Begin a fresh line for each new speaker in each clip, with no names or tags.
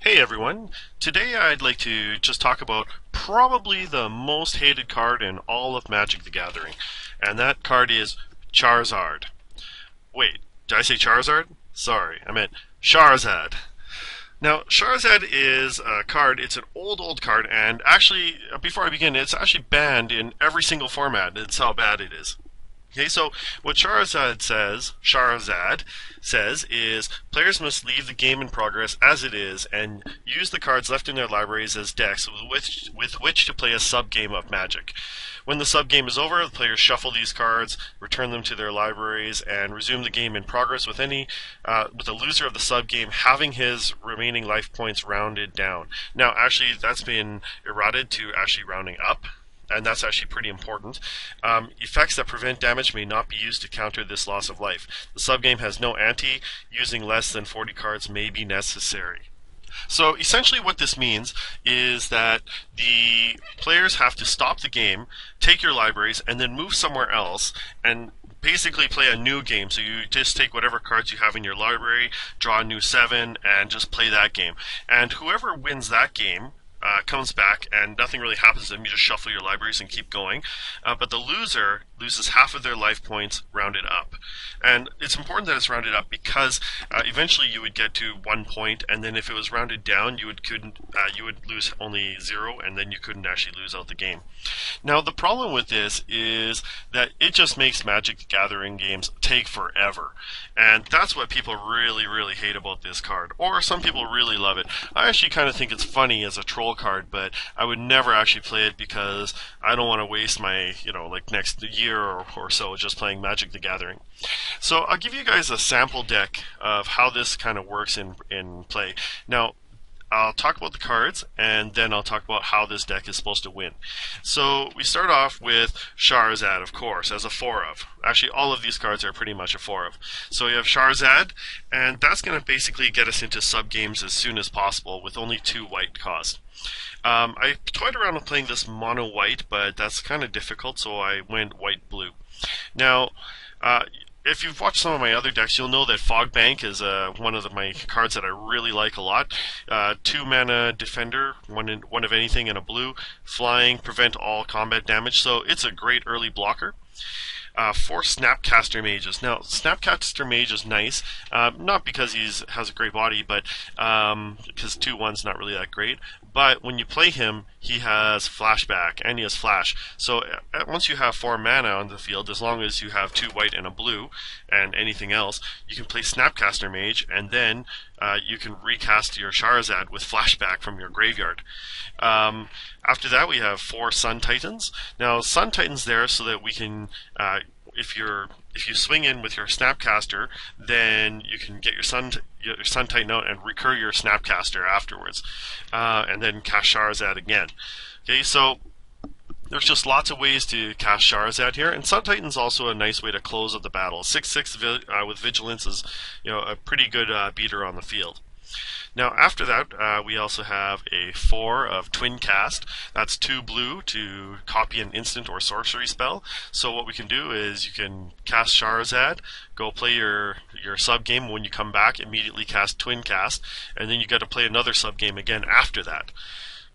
Hey everyone, today I'd like to just talk about probably the most hated card in all of Magic the Gathering, and that card is Charizard. Wait, did I say Charizard? Sorry, I meant Shahrazad. Now, Shahrazad is a card, it's an old card, and actually, before I begin, it's actually banned in every single format. It's how bad it is. Okay, so what Shahrazad says is players must leave the game in progress as it is and use the cards left in their libraries as decks with which to play a sub game of Magic. When the sub game is over, the players shuffle these cards, return them to their libraries, and resume the game in progress with the loser of the sub game having his remaining life points rounded down. Now, actually, that's been eroded to actually rounding up, and that's actually pretty important. Effects that prevent damage may not be used to counter this loss of life. The subgame has no ante. Using less than 40 cards may be necessary. So essentially what this means is that the players have to stop the game, take your libraries, and then move somewhere else and basically play a new game. So you just take whatever cards you have in your library, draw a new 7, and just play that game. And whoever wins that game comes back and nothing really happens to them. You just shuffle your libraries and keep going. But the loser loses half of their life points rounded up. And it's important that it's rounded up because eventually you would get to 1 point, and then if it was rounded down, you would lose only 0, and then you couldn't actually lose out the game. Now the problem with this is that it just makes Magic the Gathering games take forever. And that's what people really hate about this card. Or some people really love it. I actually kind of think it's funny as a troll card, but I would never actually play it because I don't want to waste my, next year or so just playing Magic the Gathering. So I'll give you guys a sample deck of how this kind of works in play. Now, I'll talk about the cards, and then I'll talk about how this deck is supposed to win. So we start off with Shahrazad, of course, as a 4-of. Actually, all of these cards are pretty much a 4-of. So we have Shahrazad, and that's going to basically get us into sub-games as soon as possible with only 2 white cost. I toyed around with playing this mono white, but that's kind of difficult, so I went white blue. Now, if you've watched some of my other decks, you'll know that Fog Bank is one of my cards that I really like a lot. 2 mana defender, one of anything in a blue, flying, prevent all combat damage, so it's a great early blocker. 4 Snapcaster Mages. Now, Snapcaster Mage is nice, not because he has a great body, but because 2/1's not really that great. But when you play him, he has Flashback, and he has Flash. So once you have 4 mana on the field, as long as you have 2 white and a blue, and anything else, you can play Snapcaster Mage, and then you can recast your Shahrazad with Flashback from your graveyard. After that, we have 4 Sun Titans. Now, Sun Titans there so that we can, if you swing in with your Snapcaster, then you can get your Sun Titan out and recur your Snapcaster afterwards, and then cast Shahrazad again. Okay, so there's just lots of ways to cast Shahrazad here, and Sun Titan's also a nice way to close out the battle. 6/6 with Vigilance is, a pretty good beater on the field. Now, after that, we also have a 4 of Twin Cast. That's 2 blue to copy an instant or sorcery spell. So what we can do is you can cast Shahrazad, go play your sub-game. When you come back, immediately cast Twin Cast, and then you got to play another sub-game again after that.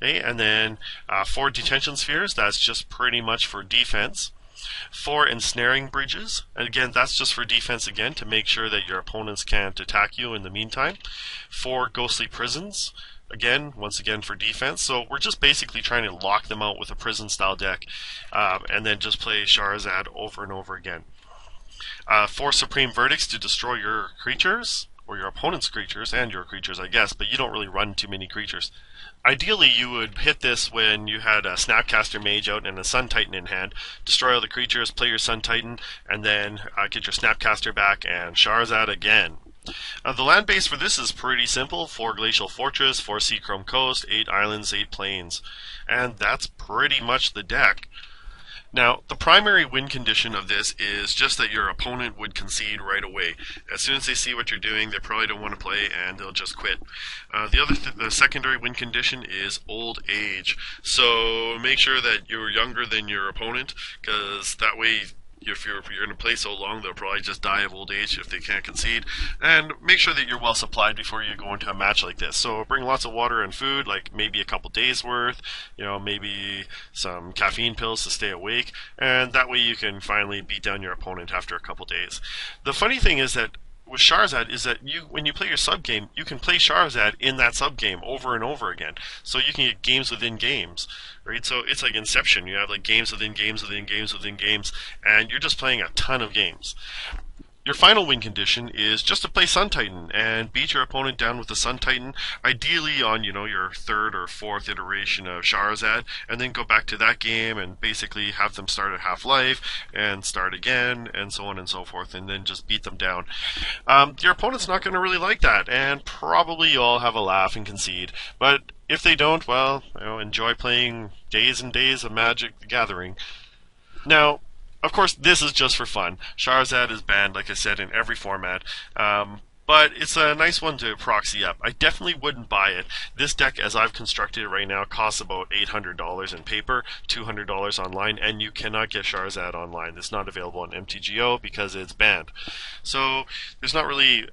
Okay, and then 4 Detention Spheres. That's just pretty much for defense. 4 Ensnaring Bridges, and again, that's just for defense again, to make sure that your opponents can't attack you in the meantime. 4 Ghostly Prisons, once again for defense, so we're just basically trying to lock them out with a prison-style deck, and then just play Shahrazad over and over again. 4 Supreme Verdicts to destroy your creatures, or your opponent's creatures, and your creatures, I guess, but you don't really run too many creatures. Ideally, you would hit this when you had a Snapcaster Mage out and a Sun Titan in hand. Destroy all the creatures, play your Sun Titan, and then get your Snapcaster back and Shahrazad again. The land base for this is pretty simple. 4 Glacial Fortress, 4 Seachrome Coast, 8 Islands, 8 Plains. And that's pretty much the deck. Now, the primary win condition of this is just that your opponent would concede right away. As soon as they see what you're doing, they probably don't want to play, and they'll just quit. The secondary win condition is old age. So make sure that you're younger than your opponent, because that way if you're going to play so long, they'll probably just die of old age if they can't concede. And make sure that you're well supplied before you go into a match like this. So bring lots of water and food, like maybe a couple days worth, maybe some caffeine pills to stay awake, and that way you can finally beat down your opponent after a couple days. The funny thing is that with Shahrazad is that when you play your sub game, you can play Shahrazad in that sub game over and over again. So you can get games within games, right? So it's like Inception. You have like games within games within games within games, and you're just playing a ton of games. Your final win condition is just to play Sun Titan and beat your opponent down with the Sun Titan, ideally on your third or fourth iteration of Shahrazad, and then go back to that game and basically have them start at half-life and start again, and so on and so forth, and then just beat them down. Your opponent's not going to really like that, and probably you'll have a laugh and concede. But if they don't, well, enjoy playing days and days of Magic the Gathering. Now, of course, this is just for fun. Shahrazad is banned, like I said, in every format. But it's a nice one to proxy up. I definitely wouldn't buy it. This deck, as I've constructed it right now, costs about $800 in paper, $200 online, and you cannot get Shahrazad online. It's not available on MTGO because it's banned. So it's not really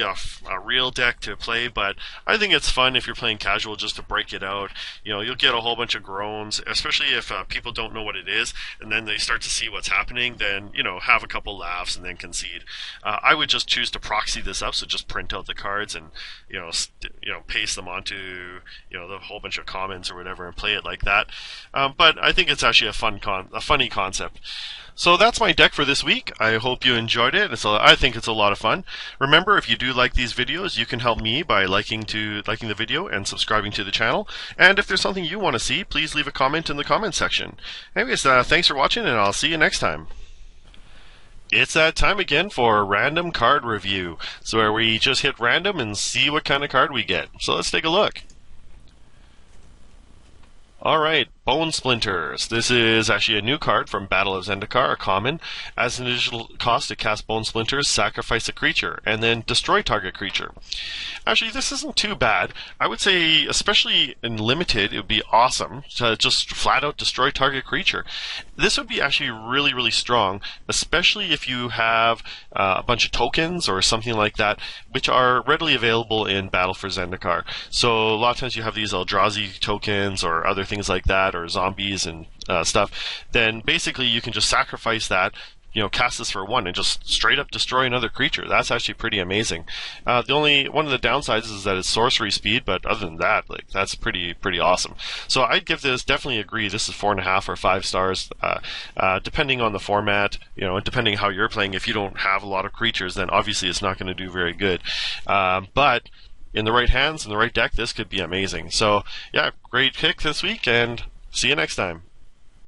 a real deck to play, but I think it's fun if you're playing casual just to break it out. You'll get a whole bunch of groans, especially if people don't know what it is, and then they start to see what's happening. Then have a couple laughs and then concede. I would just choose to proxy this up. So just print out the cards and paste them onto the whole bunch of comments or whatever and play it like that. But I think it's actually a funny concept. So that's my deck for this week. I hope you enjoyed it. I think it's a lot of fun. Remember, if you do like these videos, you can help me by liking the video and subscribing to the channel. And if there's something you want to see, please leave a comment in the comment section. Anyways, thanks for watching, and I'll see you next time. It's that time again for a random card review. So where we just hit random and see what kind of card we get. So let's take a look. Alright, Bone Splinters. This is actually a new card from Battle of Zendikar, a common. As an initial cost to cast Bone Splinters, sacrifice a creature, and then destroy target creature. Actually, this isn't too bad. I would say, especially in Limited, it would be awesome to just flat out destroy target creature. This would be actually really, really strong, especially if you have a bunch of tokens or something like that, which are readily available in Battle for Zendikar. So a lot of times you have these Eldrazi tokens or other things like that, or zombies and stuff. Then basically you can just sacrifice that, cast this for 1 and just straight up destroy another creature. That's actually pretty amazing. The only one of the downsides is that it's sorcery speed, but other than that, that's pretty awesome. So I'd give this, definitely agree, this is 4.5 or 5 stars, depending on the format, and depending how you're playing. If you don't have a lot of creatures, then obviously it's not going to do very good. But in the right hands, in the right deck, this could be amazing. So yeah, great pick this week, and see you next time.